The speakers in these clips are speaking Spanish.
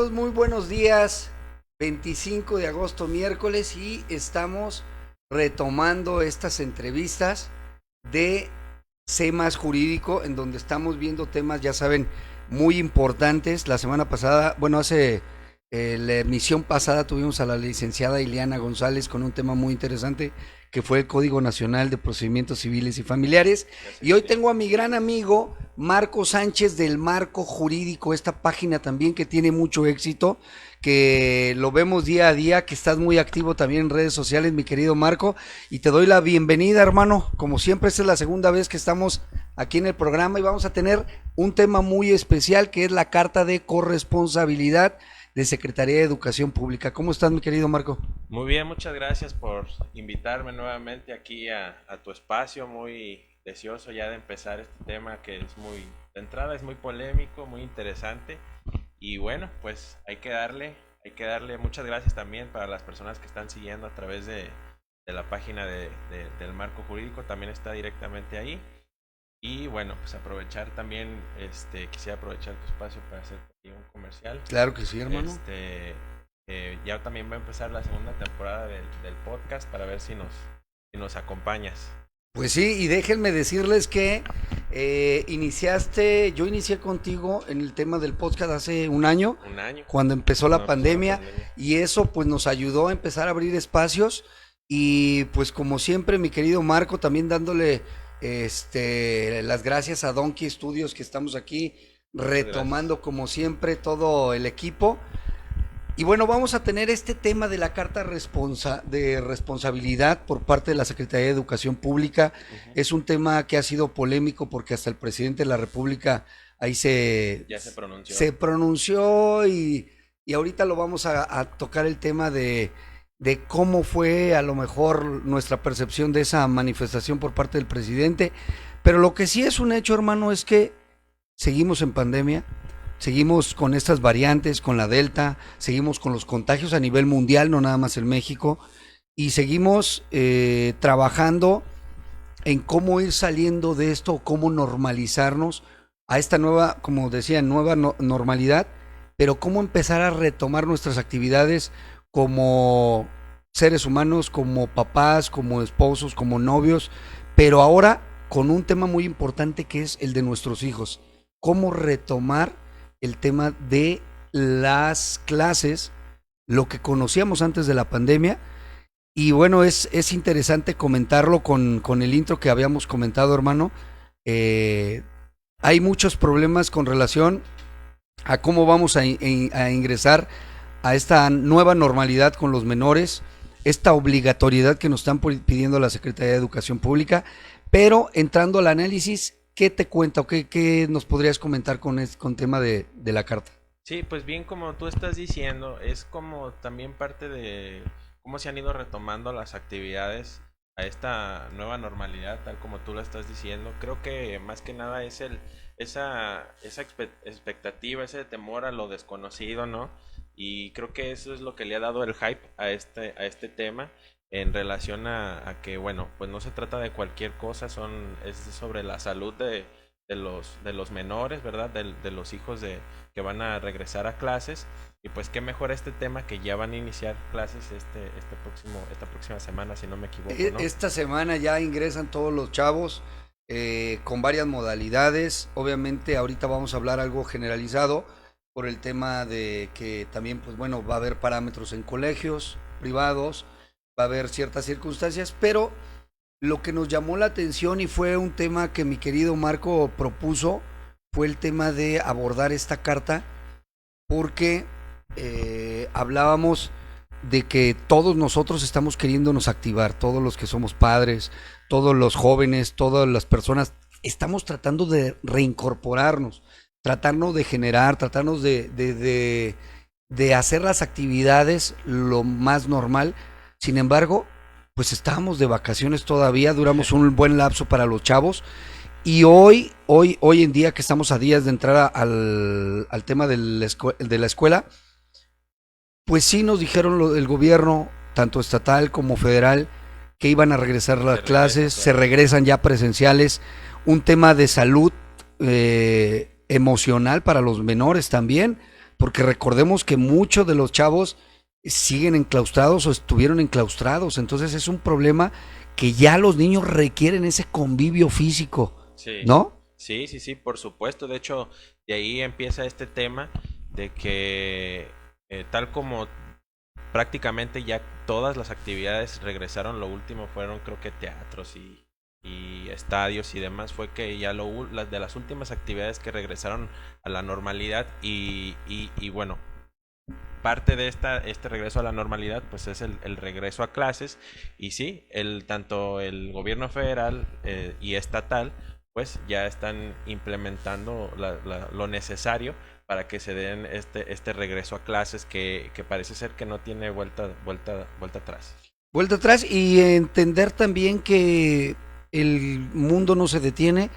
amigos? Muy buenos días. 25 de agosto, miércoles, y estamos retomando estas entrevistas de C Más Jurídico, en donde estamos viendo temas, ya saben, muy importantes. La semana pasada, la emisión pasada tuvimos a la licenciada Ileana González con un tema muy interesante que fue el Código Nacional de Procedimientos Civiles y Familiares. Y hoy tengo a mi gran amigo Marco Sánchez del Marco Jurídico, esta página también que tiene mucho éxito, que lo vemos día a día, que estás muy activo también en redes sociales, mi querido Marco, y te doy la bienvenida, hermano. Como siempre, esta es la segunda vez que estamos aquí en el programa y vamos a tener un tema muy especial que es la Carta de Corresponsabilidad de Secretaría de Educación Pública. ¿Cómo estás, mi querido Marco? Muy bien, muchas gracias por invitarme nuevamente aquí a tu espacio. Muy deseoso ya de empezar este tema que es de entrada es muy polémico, muy interesante. Y bueno, pues hay que darle muchas gracias también para las personas que están siguiendo a través de la página del Marco Jurídico, también está directamente ahí. Y bueno, pues aprovechar también, quisiera aprovechar tu espacio para hacer un comercial. Claro que sí, hermano. Ya también va a empezar la segunda temporada del podcast para ver si nos acompañas. Pues sí, y déjenme decirles que yo inicié contigo en el tema del podcast hace un año, cuando empezó la pandemia, y eso pues nos ayudó a empezar a abrir espacios, y pues como siempre, mi querido Marco, también dándole las gracias a Donkey Studios, que estamos aquí retomando como siempre todo el equipo. Y bueno, vamos a tener este tema de la carta de responsabilidad por parte de la Secretaría de Educación Pública. Es un tema que ha sido polémico porque hasta el presidente de la República ahí ya se pronunció, y ahorita lo vamos a tocar el tema de cómo fue a lo mejor nuestra percepción de esa manifestación por parte del presidente. Pero lo que sí es un hecho, hermano, es que seguimos en pandemia. Seguimos con estas variantes, con la Delta, seguimos con los contagios a nivel mundial, no nada más en México, y seguimos trabajando en cómo ir saliendo de esto, cómo normalizarnos a esta nueva, como decía, nueva normalidad, pero cómo empezar a retomar nuestras actividades como seres humanos, como papás, como esposos, como novios, pero ahora con un tema muy importante que es el de nuestros hijos. Cómo retomar el tema de las clases, lo que conocíamos antes de la pandemia. Y bueno, es interesante comentarlo con el intro que habíamos comentado, hermano. Hay muchos problemas con relación a cómo vamos a ingresar a esta nueva normalidad con los menores, esta obligatoriedad que nos están pidiendo la Secretaría de Educación Pública. Pero entrando al análisis, ¿qué te cuenta o qué nos podrías comentar con tema de la carta? Sí, pues bien, como tú estás diciendo, es como también parte de cómo se han ido retomando las actividades a esta nueva normalidad, tal como tú lo estás diciendo. Creo que más que nada es esa expectativa, ese temor a lo desconocido, ¿no? Y creo que eso es lo que le ha dado el hype a este tema en relación a que, bueno, pues no se trata de cualquier cosa, es sobre la salud de los menores, ¿verdad? De los hijos que van a regresar a clases. Y pues qué mejor este tema que ya van a iniciar clases esta próxima semana, si no me equivoco, ¿no? Esta semana ya ingresan todos los chavos con varias modalidades. Obviamente ahorita vamos a hablar algo generalizado por el tema de que también, pues bueno, va a haber parámetros en colegios privados, va a haber ciertas circunstancias, pero lo que nos llamó la atención y fue un tema que mi querido Marco propuso fue el tema de abordar esta carta, porque hablábamos de que todos nosotros estamos queriéndonos activar, todos los que somos padres, todos los jóvenes, todas las personas, estamos tratando de reincorporarnos, tratarnos de generar, tratarnos de hacer las actividades lo más normal. Sin embargo, pues estábamos de vacaciones todavía, duramos un buen lapso para los chavos, y hoy en día que estamos a días de entrar al tema de la escuela, pues sí nos dijeron el gobierno, tanto estatal como federal, que iban a regresar las clases, se regresan ya presenciales, un tema de salud emocional para los menores también, porque recordemos que muchos de los chavos siguen enclaustrados o estuvieron enclaustrados, entonces es un problema que ya los niños requieren ese convivio físico, Sí, ¿no? sí, por supuesto. De hecho, de ahí empieza este tema de que tal como prácticamente ya todas las actividades regresaron, lo último fueron creo que teatros y estadios y demás, fue que ya las de las últimas actividades que regresaron a la normalidad y bueno, parte de este regreso a la normalidad pues es el regreso a clases y sí, tanto el gobierno federal y estatal pues ya están implementando lo necesario para que se den este regreso a clases que parece ser que no tiene vuelta atrás. Vuelta atrás y entender también que el mundo no se detiene,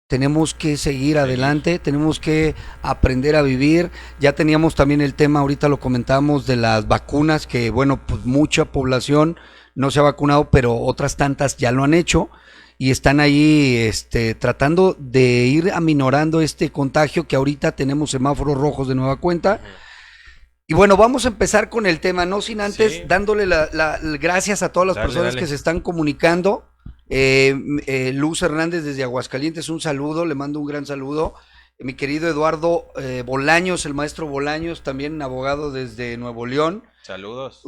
tenemos que seguir adelante, tenemos que aprender a vivir. Ya teníamos también el tema, ahorita lo comentamos, de las vacunas, que bueno, pues mucha población no se ha vacunado, pero otras tantas ya lo han hecho y están ahí tratando de ir aminorando este contagio, que ahorita tenemos semáforos rojos de nueva cuenta. Y bueno, vamos a empezar con el tema, no sin antes dándole gracias a todas las personas que se están comunicando. Luz Hernández desde Aguascalientes, un saludo, le mando un gran saludo. Mi querido Eduardo Bolaños, el maestro Bolaños, también abogado desde Nuevo León. Saludos.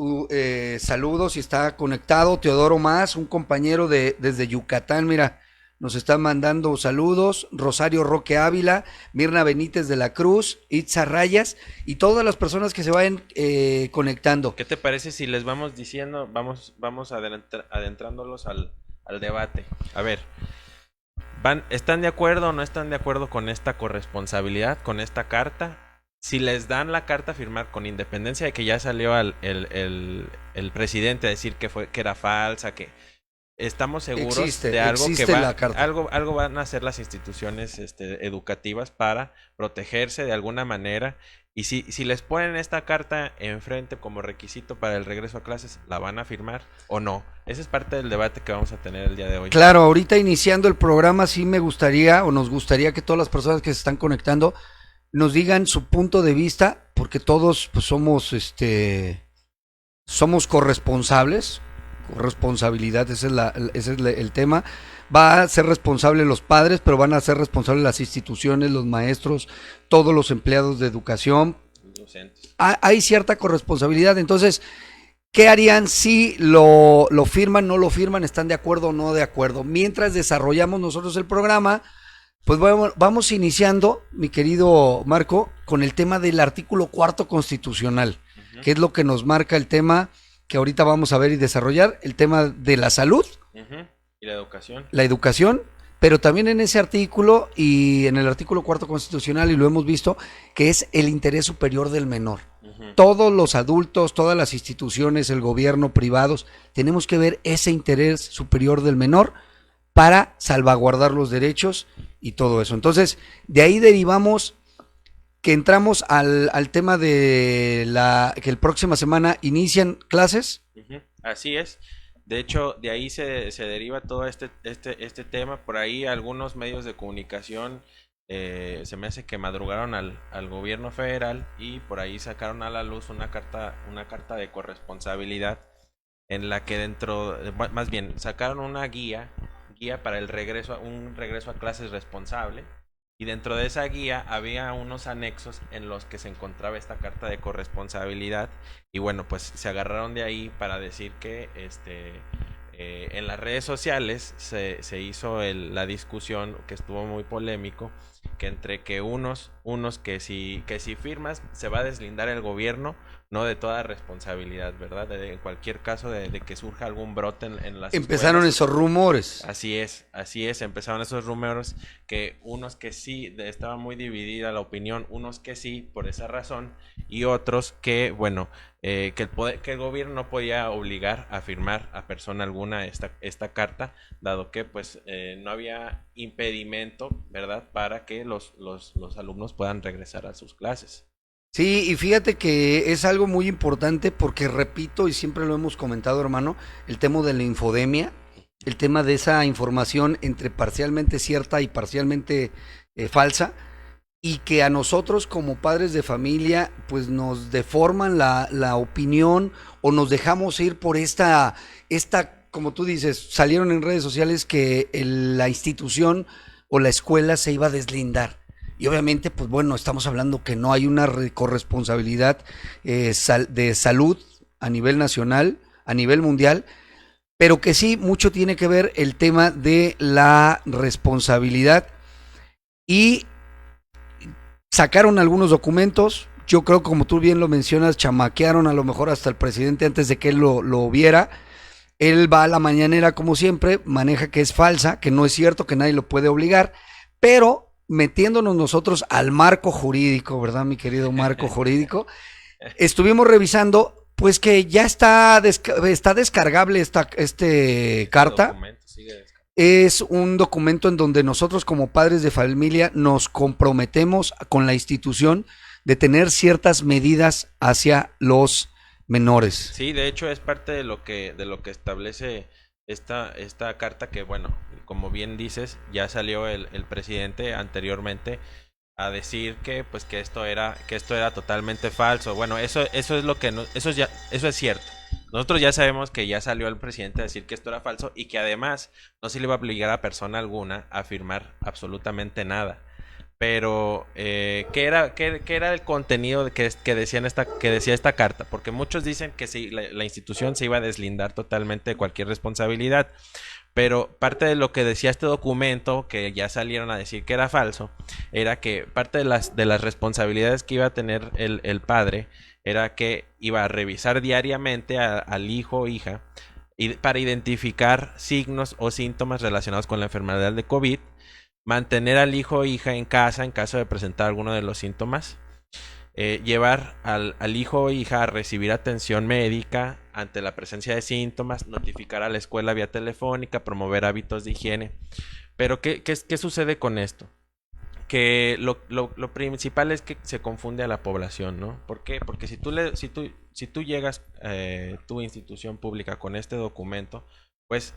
Saludos y está conectado. Teodoro Más, un compañero desde Yucatán, mira, nos está mandando saludos. Rosario Roque Ávila, Mirna Benítez de la Cruz, Itza Rayas y todas las personas que se vayan conectando. ¿Qué te parece si les vamos diciendo, vamos adentrándolos al debate? A ver, ¿están de acuerdo o no están de acuerdo con esta corresponsabilidad, con esta carta? Si les dan la carta a firmar, con independencia de que ya salió el presidente a decir que era falsa, que estamos seguros de algo algo van a hacer las instituciones educativas para protegerse de alguna manera. Y si les ponen esta carta enfrente como requisito para el regreso a clases, ¿la van a firmar o no? Ese es parte del debate que vamos a tener el día de hoy. Claro, ahorita iniciando el programa sí me gustaría o nos gustaría que todas las personas que se están conectando nos digan su punto de vista, porque todos pues somos corresponsables. Responsabilidad, ese es el tema. Va a ser responsable los padres, pero van a ser responsables las instituciones, los maestros, todos los empleados de educación. Docentes. Hay cierta corresponsabilidad, entonces, ¿qué harían si lo firman, no lo firman, están de acuerdo o no de acuerdo? Mientras desarrollamos nosotros el programa, pues vamos iniciando, mi querido Marco, con el tema del artículo 4 constitucional, que es lo que nos marca el tema que ahorita vamos a ver y desarrollar, el tema de la salud. Y la educación. La educación, pero también en ese artículo y en el artículo 4 constitucional, y lo hemos visto, que es el interés superior del menor. Todos los adultos, todas las instituciones, el gobierno, privados, tenemos que ver ese interés superior del menor para salvaguardar los derechos y todo eso. Entonces, de ahí derivamos que entramos al tema de que el próxima semana inician clases. Así es. De hecho, de ahí se deriva todo este tema. Por ahí algunos medios de comunicación se me hace que madrugaron al gobierno federal y por ahí sacaron a la luz una carta de corresponsabilidad en la que más bien sacaron una guía para un regreso a clases responsable. Y dentro de esa guía había unos anexos en los que se encontraba esta carta de corresponsabilidad. Y bueno, pues se agarraron de ahí para decir que en las redes sociales se hizo la discusión, que estuvo muy polémico, que entre que unos que si firmas se va a deslindar el gobierno, no de toda responsabilidad, ¿verdad? En cualquier caso de que surja algún brote en las Empezaron escuelas. Esos rumores. Así es, empezaron esos rumores, que unos que sí, estaba muy dividida la opinión, unos que sí, por esa razón, y otros que, bueno, que el gobierno no podía obligar a firmar a persona alguna esta carta, dado que pues no había impedimento, ¿verdad?, para que los alumnos puedan regresar a sus clases. Sí, y fíjate que es algo muy importante porque, repito, y siempre lo hemos comentado, hermano, el tema de la infodemia, el tema de esa información entre parcialmente cierta y parcialmente falsa, y que a nosotros como padres de familia pues nos deforman la opinión o nos dejamos ir por como tú dices, salieron en redes sociales que la institución o la escuela se iba a deslindar. Y obviamente, pues bueno, estamos hablando que no hay una corresponsabilidad de salud a nivel nacional, a nivel mundial, pero que sí mucho tiene que ver el tema de la responsabilidad y sacaron algunos documentos. Yo creo, como tú bien lo mencionas, chamaquearon a lo mejor hasta el presidente antes de que él lo viera. Él va a la mañanera como siempre, maneja que es falsa, que no es cierto, que nadie lo puede obligar, pero metiéndonos nosotros al marco jurídico, ¿verdad, mi querido marco jurídico? Estuvimos revisando, pues que ya está descargable esta carta. Es un documento en donde nosotros como padres de familia nos comprometemos con la institución de tener ciertas medidas hacia los menores. Sí, de hecho es parte de lo que establece esta carta que, bueno, como bien dices, ya salió el presidente anteriormente a decir que pues que esto era totalmente falso. Bueno, eso es lo que eso es cierto. Nosotros ya sabemos que ya salió el presidente a decir que esto era falso y que además no se le iba a obligar a persona alguna a firmar absolutamente nada. Pero, ¿qué era el contenido que decía esta carta? Porque muchos dicen que sí, la institución se iba a deslindar totalmente de cualquier responsabilidad. Pero parte de lo que decía este documento, que ya salieron a decir que era falso, era que parte de las responsabilidades que iba a tener el padre era que iba a revisar diariamente al hijo o hija para identificar signos o síntomas relacionados con la enfermedad de COVID, mantener al hijo o hija en casa en caso de presentar alguno de los síntomas, llevar al hijo o hija a recibir atención médica ante la presencia de síntomas, notificar a la escuela vía telefónica, promover hábitos de higiene. Pero ¿qué sucede con esto? Que lo principal es que se confunde a la población, ¿no? ¿Por qué? Porque si tú llegas tu institución pública con este documento, pues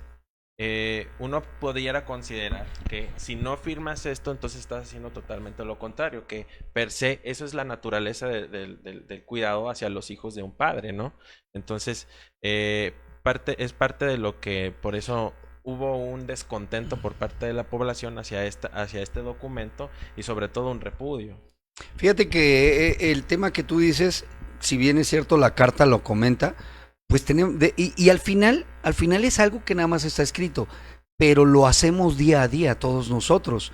uno pudiera considerar que si no firmas esto, entonces estás haciendo totalmente lo contrario, que per se eso es la naturaleza del cuidado hacia los hijos de un padre, ¿no? Entonces, es parte de lo que por eso hubo un descontento por parte de la población hacia este documento y sobre todo un repudio. Fíjate que el tema que tú dices, si bien es cierto la carta lo comenta, pues tenemos, y al final es algo que nada más está escrito, pero lo hacemos día a día todos nosotros.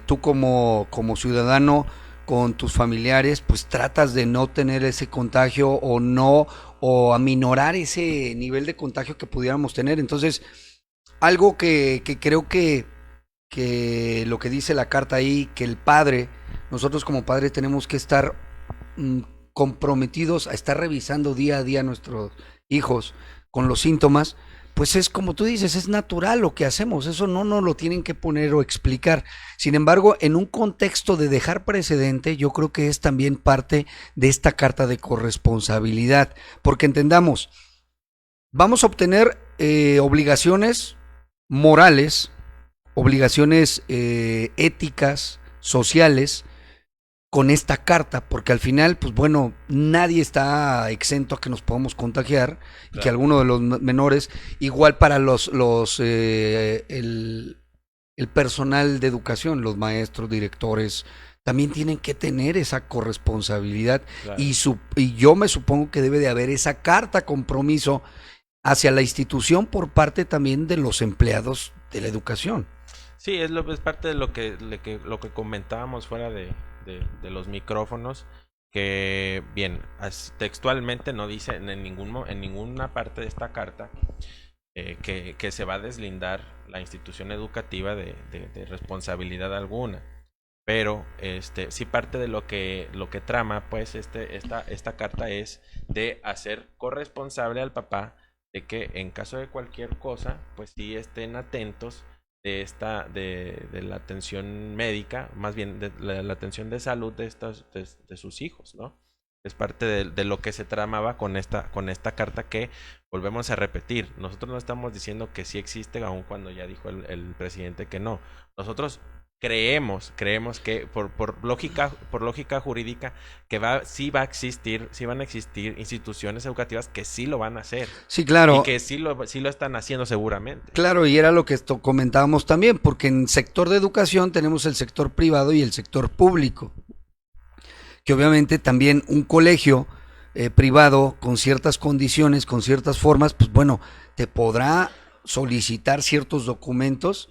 Tú como ciudadano con tus familiares, pues tratas de no tener ese contagio o aminorar ese nivel de contagio que pudiéramos tener. Entonces, algo que creo que lo que dice la carta ahí, que el padre, nosotros como padre tenemos que estar mm, comprometidos a estar revisando día a día a nuestros hijos con los síntomas, pues es como tú dices, es natural lo que hacemos, eso no nos lo tienen que poner o explicar. Sin embargo, en un contexto de dejar precedente, yo creo que es también parte de esta carta de corresponsabilidad, porque entendamos, vamos a obtener obligaciones morales, obligaciones éticas, sociales, con esta carta, porque al final, pues bueno, nadie está exento a que nos podamos contagiar y que alguno de los menores, igual para el personal de educación, los maestros, directores, también tienen que tener esa corresponsabilidad Claro. y yo me supongo que debe de haber esa carta compromiso hacia la institución por parte también de los empleados de la educación. Sí, es parte de lo que comentábamos fuera de los micrófonos, que bien, textualmente no dice en ninguna parte de esta carta que se va a deslindar la institución educativa de responsabilidad alguna. Pero sí parte de lo que trama pues esta carta es de hacer corresponsable al papá de que en caso de cualquier cosa, pues sí estén atentos de la atención médica, más bien de la atención de salud de sus hijos, ¿no? Es parte de lo que se tramaba con esta carta que volvemos a repetir. Nosotros no estamos diciendo que sí existe, aun cuando ya dijo el presidente que no. Nosotros creemos que por lógica jurídica, que sí van a existir instituciones educativas que sí lo van a hacer Sí, y claro, que sí lo están haciendo seguramente. claro, y era lo que comentábamos también, porque en sector de educación tenemos el sector privado y el sector público, que obviamente también un colegio privado con ciertas condiciones, con ciertas formas, pues bueno, te podrá solicitar ciertos documentos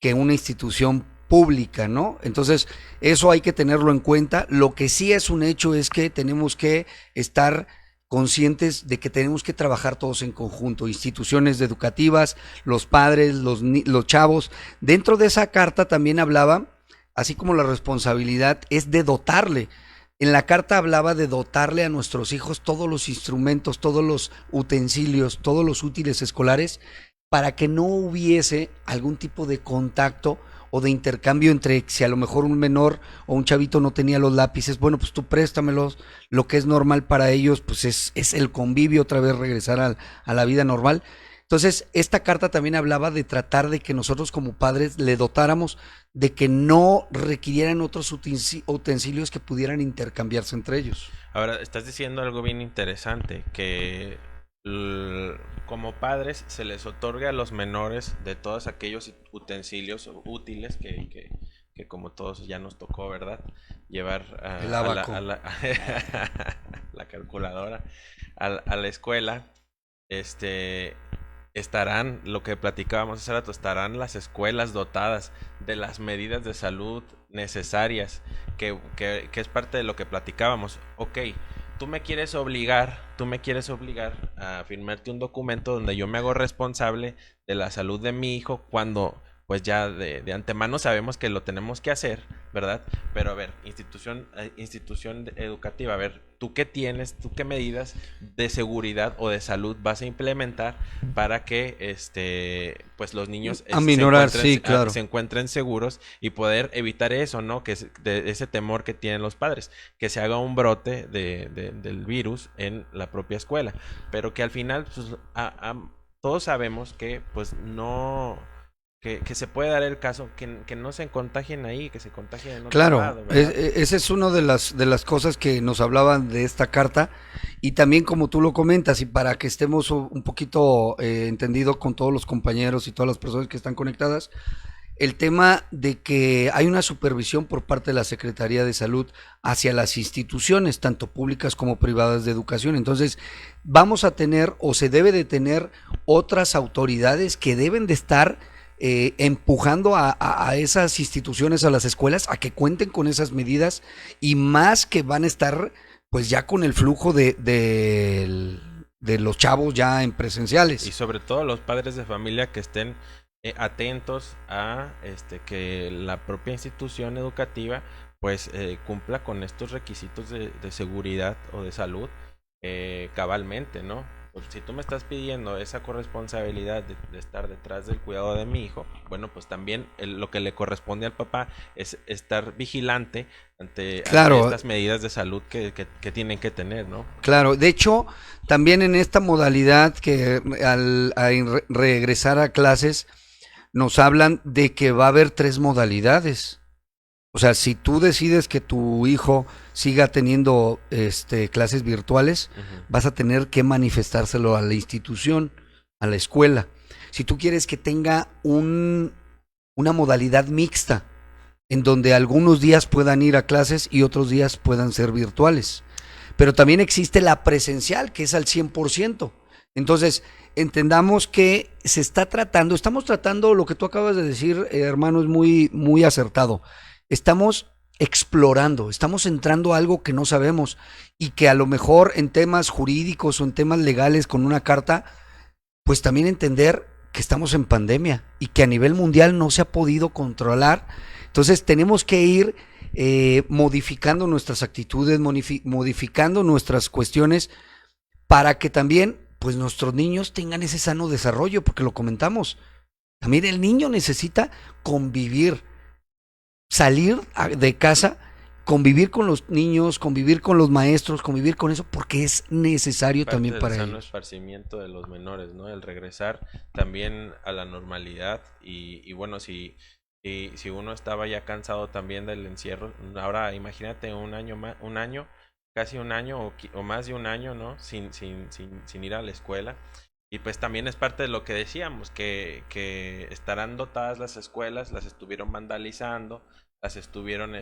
que una institución pública, ¿no? Entonces, eso hay que tenerlo en cuenta. Lo que sí es un hecho es que tenemos que estar conscientes de que tenemos que trabajar todos en conjunto, instituciones educativas, los padres, los chavos. Dentro de esa carta también hablaba, así como la responsabilidad es de dotarle. En la carta hablaba de dotarle a nuestros hijos todos los instrumentos, todos los utensilios, todos los útiles escolares para que no hubiese algún tipo de contacto o de intercambio entre si a lo mejor un menor o un chavito no tenía los lápices, bueno, pues tú préstamelos, lo que es normal para ellos, pues es el convivio, otra vez regresar a la vida normal. Entonces, esta carta también hablaba de tratar de que nosotros como padres le dotáramos de que no requirieran otros utensilios que pudieran intercambiarse entre ellos. Ahora, estás diciendo algo bien interesante, que como padres se les otorga a los menores de todos aquellos utensilios útiles que como todos ya nos tocó, ¿verdad? Llevar El abaco. la calculadora a la escuela, este, estarán, lo que platicábamos hace rato, estarán las escuelas dotadas de las medidas de salud necesarias, que es parte de lo que platicábamos. Ok, tú me quieres obligar a firmarte un documento donde yo me hago responsable de la salud de mi hijo cuando pues ya de antemano sabemos que lo tenemos que hacer, ¿verdad? Pero a ver, institución educativa, a ver, ¿tú qué tienes, tú qué medidas de seguridad o de salud vas a implementar para que pues los niños Aminorar, sí, claro. se encuentren seguros y poder evitar eso, ¿no? De ese temor que tienen los padres, que se haga un brote del virus en la propia escuela, pero que al final pues, todos sabemos que pues no que se puede dar el caso que no se contagien ahí, que se contagien en otro Claro, lado, ¿verdad? esa es una de las cosas que nos hablaban de esta carta y también como tú lo comentas y para que estemos un poquito entendido con todos los compañeros y todas las personas que están conectadas, el tema de que hay una supervisión por parte de la Secretaría de Salud hacia las instituciones, tanto públicas como privadas de educación. Entonces, vamos a tener o se debe de tener otras autoridades que deben de estar empujando a esas instituciones, a las escuelas, a que cuenten con esas medidas y más que van a estar pues ya con el flujo de los chavos ya en Y presenciales. sobre todo los padres de familia que estén atentos a que la propia institución educativa pues cumpla con estos requisitos de seguridad o de salud cabalmente, ¿no? Pues, si tú me estás pidiendo esa corresponsabilidad de estar detrás del cuidado de mi hijo, bueno, pues también lo que le corresponde al papá es estar vigilante ante Claro, estas medidas de salud que tienen que tener, ¿no? claro. De hecho, también en esta modalidad que al regresar a clases nos hablan de que va a haber tres modalidades. O sea, si tú decides que tu hijo siga teniendo clases virtuales, Ujú. vas a tener que manifestárselo a la institución, a la escuela. Si tú quieres que tenga una modalidad mixta, en donde algunos días puedan ir a clases y otros días puedan ser virtuales. Pero también existe la presencial, que es al 100%. Entonces, entendamos que se está tratando, estamos tratando, lo que tú acabas de decir, hermano, es muy, muy acertado. Estamos explorando, estamos entrando a algo que no sabemos y que a lo mejor en temas jurídicos o en temas legales con una carta, pues también entender que estamos en pandemia y que a nivel mundial no se ha podido controlar. Entonces tenemos que ir modificando nuestras actitudes, modificando nuestras cuestiones para que también pues nuestros niños tengan ese sano desarrollo, porque lo comentamos. También el niño necesita convivir, salir de casa, convivir con los niños, convivir con los maestros, convivir con eso, porque es necesario Parte también del para sano ellos. esparcimiento de los menores, ¿no? El regresar también a la normalidad y bueno, si si uno estaba ya cansado también del encierro, ahora imagínate un año más, casi un año o más de un año, ¿no? Sin ir a la escuela. Y pues también es parte de lo que decíamos, que estarán dotadas las escuelas, las estuvieron vandalizando, las estuvieron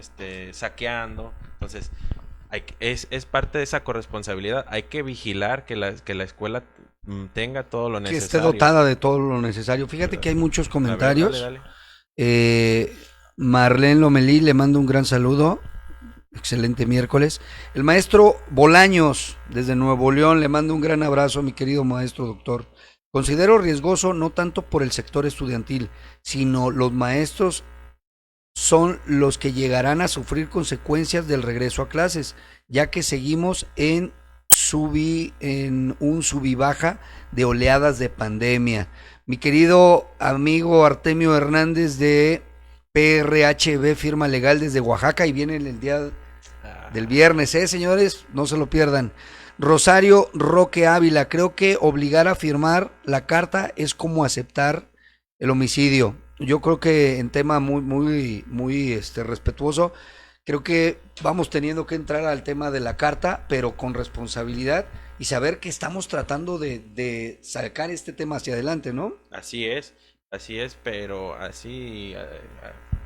saqueando. Entonces, es parte de esa corresponsabilidad. Hay que vigilar que la escuela tenga todo lo Que esté necesario. dotada de todo lo necesario. Fíjate que hay muchos A ver, comentarios. dale. Marlene Lomelí, le mando un gran saludo. Excelente miércoles. El maestro Bolaños, desde Nuevo León, le mando un gran abrazo a mi querido maestro doctor. Considero riesgoso no tanto por el sector estudiantil, sino los maestros son los que llegarán a sufrir consecuencias del regreso a clases, ya que seguimos en un sub y baja de oleadas de pandemia. Mi querido amigo Artemio Hernández de PRHB, firma legal desde Oaxaca, y viene el día del viernes, señores, no se lo pierdan. Rosario Roque Ávila, creo que obligar a firmar la carta es como aceptar el homicidio. Yo creo que en tema muy respetuoso, creo que vamos teniendo que entrar al tema de la carta, pero con responsabilidad y saber que estamos tratando de sacar este tema hacia adelante, ¿no? Así es, pero así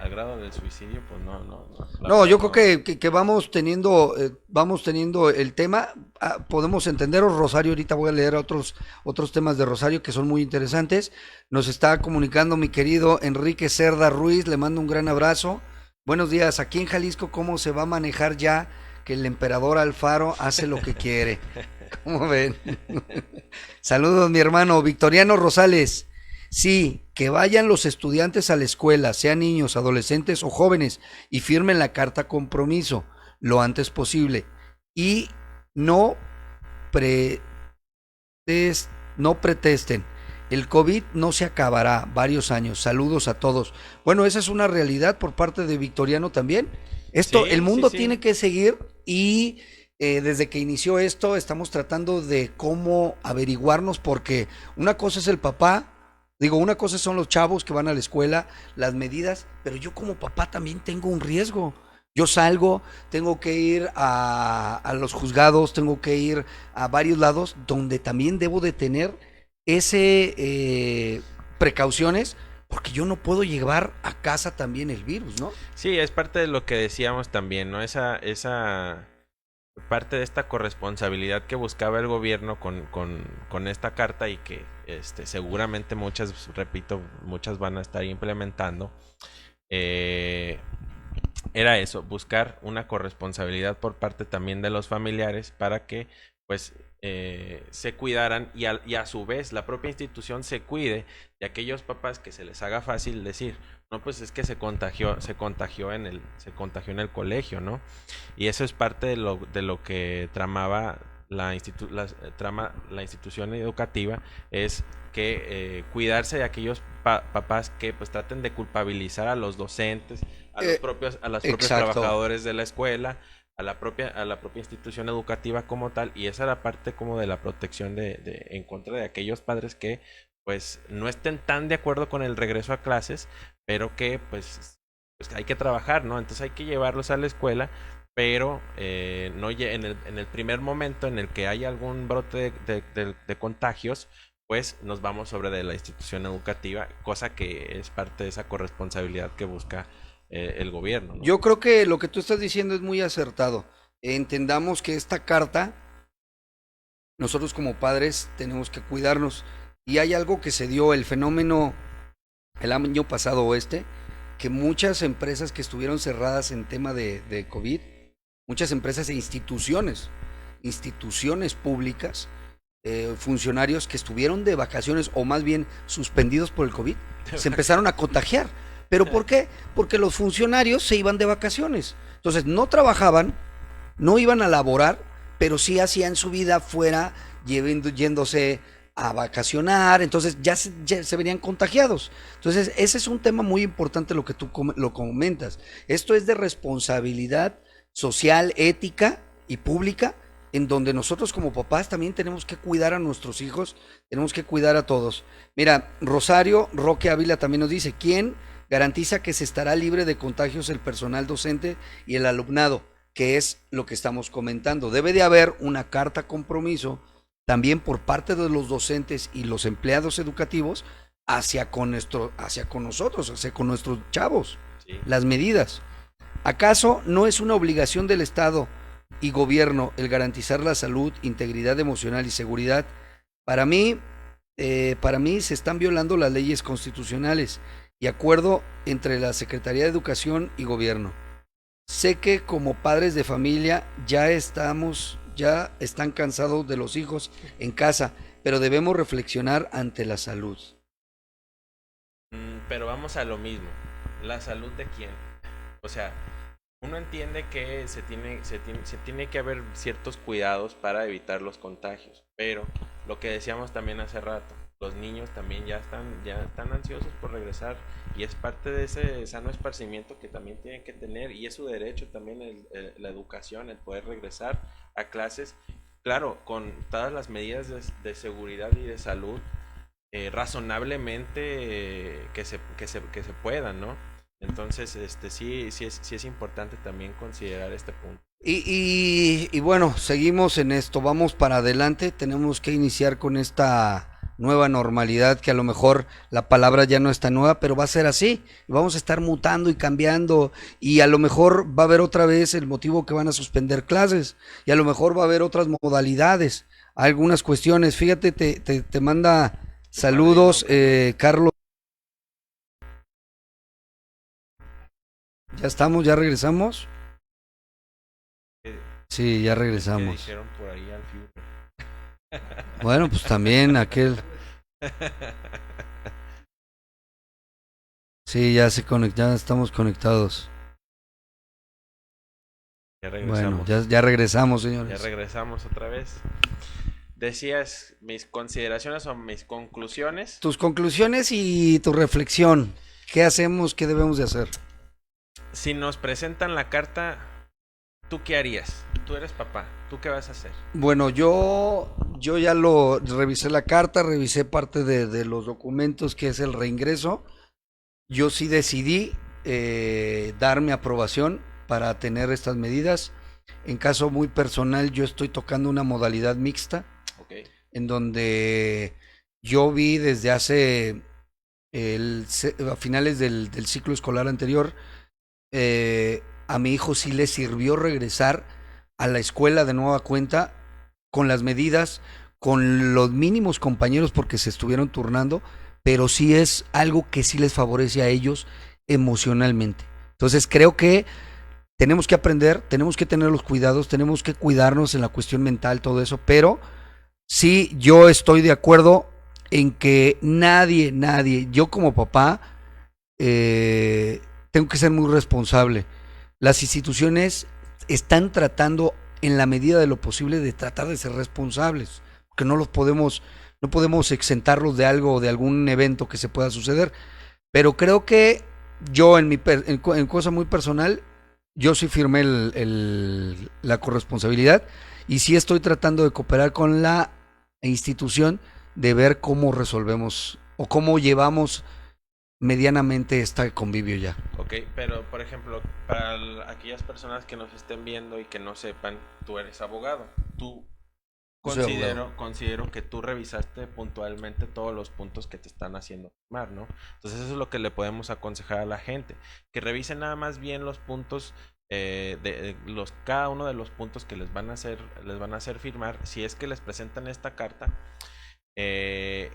al grado del suicidio, pues no. No, yo creo que vamos teniendo el tema, podemos entenderlo. Rosario, ahorita voy a leer otros temas de Rosario que son muy interesantes. Nos está comunicando mi querido Enrique Cerda Ruiz, le mando un gran abrazo. Buenos días, aquí en Jalisco, ¿cómo se va a manejar ya que el emperador Alfaro hace lo que quiere? ¿Cómo ven? Saludos, mi hermano Victoriano Rosales. Sí, que vayan los estudiantes a la escuela, sean niños, adolescentes o jóvenes, y firmen la carta compromiso lo antes posible. Y no, no pretesten. El COVID no se acabará varios años. Saludos a todos. Bueno, esa es una realidad por parte de Victoriano también. El mundo tiene que seguir y desde que inició esto estamos tratando de cómo averiguarnos, porque una cosa es el papá. Digo, una cosa son los chavos que van a la escuela, las medidas, pero yo como papá también tengo un riesgo. Yo salgo, tengo que ir a los juzgados, tengo que ir a varios lados donde también debo de tener precauciones, porque yo no puedo llevar a casa también el virus, ¿no? Sí, es parte de lo que decíamos también, ¿no? Esa parte de esta corresponsabilidad que buscaba el gobierno con esta carta y que seguramente muchas van a estar implementando. Era eso, buscar una corresponsabilidad por parte también de los familiares para que pues se cuidaran y a su vez la propia institución se cuide de aquellos papás que se les haga fácil decir, no, pues es que se contagió en el colegio, ¿no? Y eso es parte de lo que tramaba la institución educativa, es que cuidarse de aquellos papás que pues traten de culpabilizar a los docentes, a los propios trabajadores de la escuela, a la propia institución educativa como tal, y esa era parte como de la protección en contra de aquellos padres que pues no estén tan de acuerdo con el regreso a clases, pero que pues hay que trabajar, ¿no? Entonces hay que llevarlos a la escuela, pero no en el primer momento en el que hay algún brote de contagios, pues nos vamos sobre de la institución educativa, cosa que es parte de esa corresponsabilidad que busca el gobierno, ¿no? Yo creo que lo que tú estás diciendo es muy acertado. Entendamos que esta carta, nosotros como padres tenemos que cuidarnos. Y hay algo que se dio, el fenómeno el año pasado que muchas empresas que estuvieron cerradas en tema de COVID, muchas empresas e instituciones públicas, funcionarios que estuvieron de vacaciones o más bien suspendidos por el COVID, se empezaron a contagiar. ¿Pero por qué? Porque los funcionarios se iban de vacaciones. Entonces no trabajaban, no iban a laborar, pero sí hacían su vida fuera, yéndose a vacacionar, entonces ya se venían contagiados. Entonces ese es un tema muy importante lo que tú lo comentas. Esto es de responsabilidad social, ética y pública, en donde nosotros como papás también tenemos que cuidar a nuestros hijos, tenemos que cuidar a todos. Mira, Rosario Roque Ávila también nos dice, ¿quién Garantiza que se estará libre de contagios el personal docente y el alumnado, que es lo que estamos comentando. Debe de haber una carta compromiso también por parte de los docentes y los empleados educativos hacia con nosotros, hacia con nuestros chavos, Sí. las medidas. ¿Acaso no es una obligación del Estado y gobierno el garantizar la salud, integridad emocional y seguridad? Para mí, para mí se están violando las leyes constitucionales y acuerdo entre la Secretaría de Educación y gobierno. Sé que como padres de familia ya están cansados de los hijos en casa, pero debemos reflexionar ante la salud. Pero vamos a lo mismo. ¿La salud de quién? O sea, uno entiende que se tiene que haber ciertos cuidados para evitar los contagios, pero lo que decíamos también hace rato, los niños también ya están ansiosos por regresar y es parte de ese sano esparcimiento que también tienen que tener y es su derecho también la educación, el poder regresar a clases, claro, con todas las medidas de seguridad y de salud razonablemente que se puedan, ¿no? Entonces, sí es importante también considerar este punto. Y bueno, seguimos en esto, vamos para adelante, tenemos que iniciar con esta nueva normalidad, que a lo mejor la palabra ya no está nueva, pero va a ser así, vamos a estar mutando y cambiando, y a lo mejor va a haber otra vez el motivo que van a suspender clases, y a lo mejor va a haber otras modalidades, algunas cuestiones. Fíjate, te manda saludos, Carlos. Ya estamos, ya regresamos. ¿Qué, Sí, ya qué regresamos. dijeron por ahí al Führer? Bueno, pues también aquel. Sí, ya estamos conectados. Ya Bueno, regresamos. ya regresamos, Ya señores. regresamos otra vez. Decías mis consideraciones o mis conclusiones. Tus conclusiones y tu reflexión. ¿Qué hacemos? ¿Qué debemos de hacer? Si nos presentan la carta, ¿tú qué harías? Tú eres papá, ¿tú qué vas a hacer? Bueno, yo ya lo revisé la carta, revisé parte de los documentos que es el reingreso. Yo sí decidí dar mi aprobación para tener estas medidas. En caso muy personal, yo estoy tocando una modalidad mixta, Ok. en donde yo vi desde hace a finales del ciclo escolar anterior, a mi hijo sí le sirvió regresar a la escuela de nueva cuenta con las medidas, con los mínimos compañeros porque se estuvieron turnando, pero sí es algo que sí les favorece a ellos emocionalmente. Entonces creo que tenemos que aprender, tenemos que tener los cuidados, tenemos que cuidarnos en la cuestión mental, todo eso, pero sí yo estoy de acuerdo en que nadie, yo como papá, eh, tengo que ser muy responsable. Las instituciones están tratando en la medida de lo posible de tratar de ser responsables, porque no podemos exentarlos de algo, de algún evento que se pueda suceder. Pero creo que yo en cosa muy personal, yo sí firmé la corresponsabilidad y sí estoy tratando de cooperar con la institución de ver cómo resolvemos o cómo llevamos medianamente este convivio ya. Ok, pero por ejemplo, para aquellas personas que nos estén viendo y que no sepan, tú eres abogado. Tú Yo soy abogado. considero que tú revisaste puntualmente todos los puntos que te están haciendo firmar, ¿no? Entonces eso es lo que le podemos aconsejar a la gente, que revisen nada más bien los puntos cada uno de los puntos que les van a hacer firmar, si es que les presentan esta carta. Eh,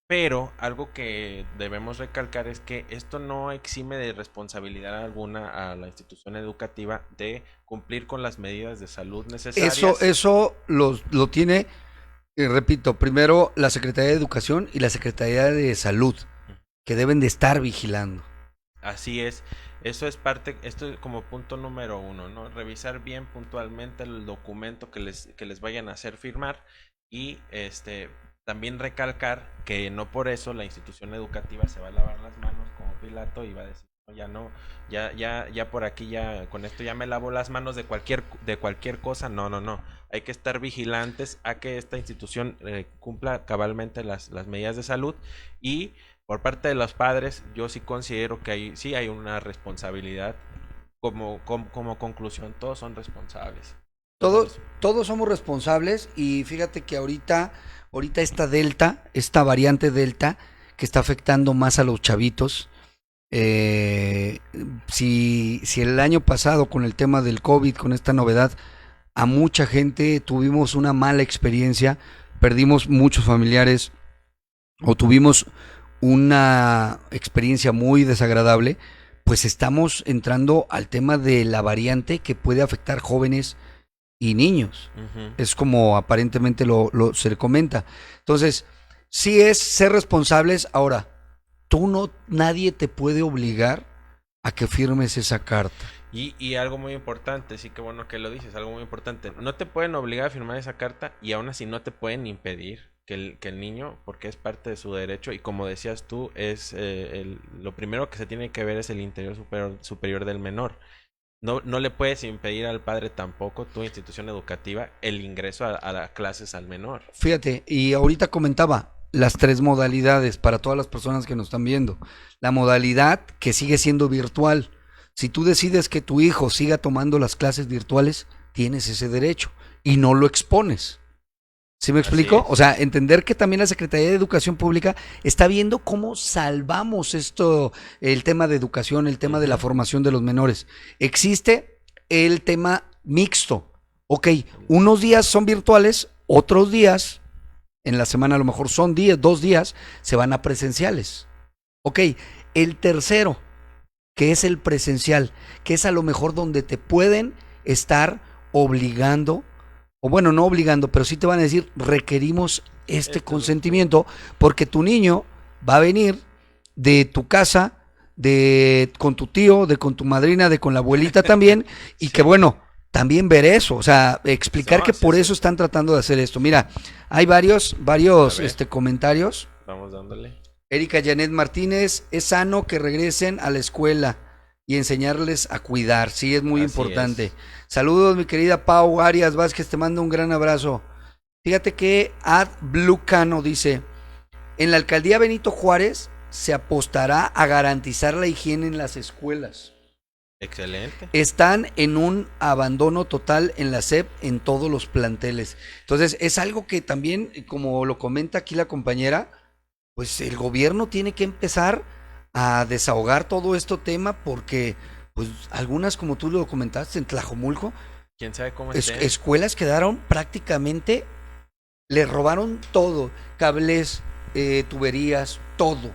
pero algo que debemos recalcar es que esto no exime de responsabilidad alguna a la institución educativa de cumplir con las medidas de salud necesarias. Eso lo tiene, repito, primero la Secretaría de Educación y la Secretaría de Salud, que deben de estar vigilando. Así es, eso es parte, esto es como punto número uno, ¿no? Revisar bien puntualmente el documento que les vayan a hacer firmar y también recalcar que no por eso la institución educativa se va a lavar las manos como Pilato y va a decir, "No, ya no, ya por aquí ya, con esto ya me lavo las manos de cualquier cosa". No, no, no. Hay que estar vigilantes a que esta institución cumpla cabalmente las medidas de salud y por parte de los padres, yo sí considero que sí hay una responsabilidad. Como conclusión, todos son responsables. Todos somos responsables y fíjate que ahorita esta variante Delta, que está afectando más a los chavitos. Si el año pasado con el tema del COVID, con esta novedad, a mucha gente tuvimos una mala experiencia, perdimos muchos familiares o tuvimos una experiencia muy desagradable, pues estamos entrando al tema de la variante que puede afectar jóvenes y niños. Ujú. Es como aparentemente se le comenta. Entonces, sí es ser responsables. Ahora, nadie te puede obligar a que firmes esa carta. Y algo muy importante, sí que bueno que lo dices, algo muy importante. No te pueden obligar a firmar esa carta y aún así no te pueden impedir que el niño, porque es parte de su derecho y como decías tú, lo primero que se tiene que ver es el interior superior del menor. No le puedes impedir al padre tampoco, tu institución educativa, el ingreso a las clases al menor. Fíjate, y ahorita comentaba las 3 modalidades para todas las personas que nos están viendo. La modalidad que sigue siendo virtual. Si tú decides que tu hijo siga tomando las clases virtuales, tienes ese derecho y no lo expones. ¿Sí me explico? O sea, entender que también la Secretaría de Educación Pública está viendo cómo salvamos esto, el tema de educación, el tema de la formación de los menores. Existe el tema mixto. Ok, unos días son virtuales, otros días, en la semana a lo mejor son 2 días, se van a presenciales. Ok, el tercero, que es el presencial, que es a lo mejor donde te pueden estar obligando, o bueno, no obligando, pero sí te van a decir, requerimos este consentimiento, porque tu niño va a venir de tu casa, con tu tío, con tu madrina, con la abuelita también, y sí. Que bueno, también ver eso, o sea, explicar que por eso están tratando de hacer esto. Mira, hay varios comentarios. Vamos dándole. Erika Janet Martínez, es sano que regresen a la escuela y enseñarles a cuidar, sí, es muy importante. Saludos, mi querida Pau Arias Vázquez, te mando un gran abrazo. Fíjate que Ad Blue Cano dice, en la alcaldía Benito Juárez se apostará a garantizar la higiene en las escuelas. Excelente. Están en un abandono total en la SEP en todos los planteles. Entonces, es algo que también, como lo comenta aquí la compañera, pues el gobierno tiene que empezar a desahogar todo este tema porque, pues, algunas, como tú lo comentaste, en Tlajomulco, quién sabe cómo escuelas quedaron prácticamente, le robaron todo, cables, tuberías, todo.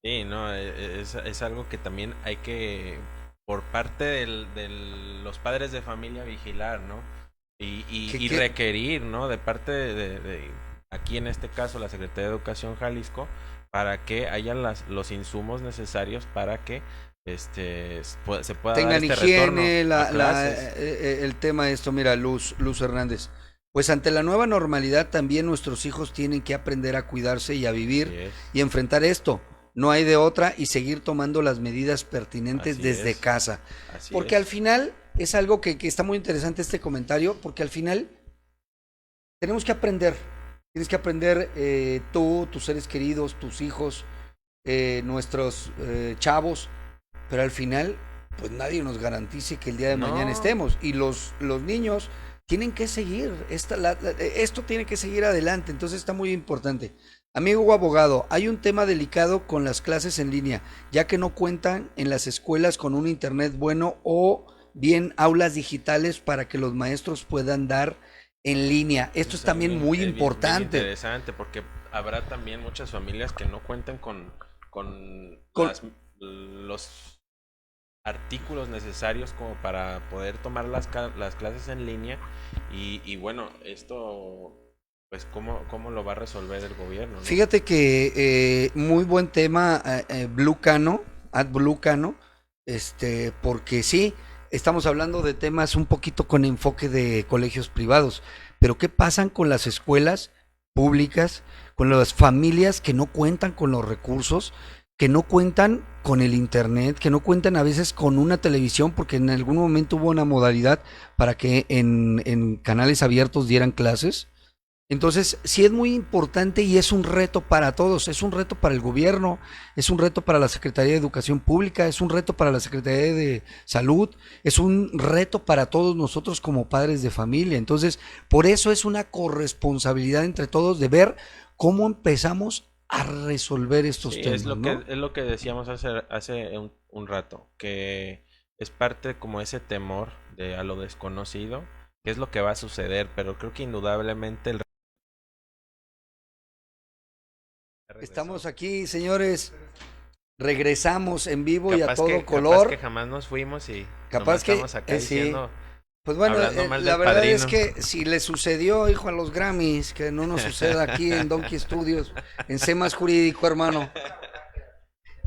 Sí, no, es algo que también hay que, por parte de los padres de familia, vigilar, ¿no? Y requerir, ¿no? De parte de aquí en este caso la Secretaría de Educación Jalisco, para que haya los insumos necesarios para que se pueda tengan dar higiene, retorno a clases. El tema de esto, mira, Luz Hernández. Pues ante la nueva normalidad también nuestros hijos tienen que aprender a cuidarse y a vivir y enfrentar esto. No hay de otra y seguir tomando las medidas pertinentes desde casa. Porque al final es algo que está muy interesante este comentario, porque al final tenemos que aprender. Tienes que aprender tú, tus seres queridos, tus hijos, nuestros chavos, pero al final pues nadie nos garantice que el día de mañana estemos. Y los niños tienen que seguir, esto tiene que seguir adelante, entonces está muy importante. Amigo abogado, hay un tema delicado con las clases en línea, ya que no cuentan en las escuelas con un internet bueno o bien aulas digitales para que los maestros puedan dar en línea. Esto es también muy importante. Bien interesante, porque habrá también muchas familias que no cuentan con los artículos necesarios como para poder tomar las clases en línea y bueno, esto pues ¿cómo lo va a resolver el gobierno, ¿no? Fíjate que muy buen tema, Blue Cano, porque sí, estamos hablando de temas un poquito con enfoque de colegios privados, pero ¿qué pasan con las escuelas públicas, con las familias que no cuentan con los recursos, que no cuentan con el internet, que no cuentan a veces con una televisión, porque en algún momento hubo una modalidad para que en canales abiertos dieran clases, Entonces, sí es muy importante y es un reto para todos, es un reto para el gobierno, es un reto para la Secretaría de Educación Pública, es un reto para la Secretaría de Salud, es un reto para todos nosotros como padres de familia. Entonces, por eso es una corresponsabilidad entre todos de ver cómo empezamos a resolver estos Sí, temas, ¿no? es lo que decíamos hace un rato, que es parte como ese temor de a lo desconocido, qué es lo que va a suceder, pero creo que indudablemente el regresó. Estamos aquí, señores, regresamos en vivo y a todo Capaz que color. jamás nos fuimos y nomás Capaz que estamos acá sí. diciendo, Pues bueno, hablando mal la del verdad es padrino. que si le sucedió, hijo, a los Grammys, que no nos suceda aquí en Donkey Studios, en C más jurídico, hermano.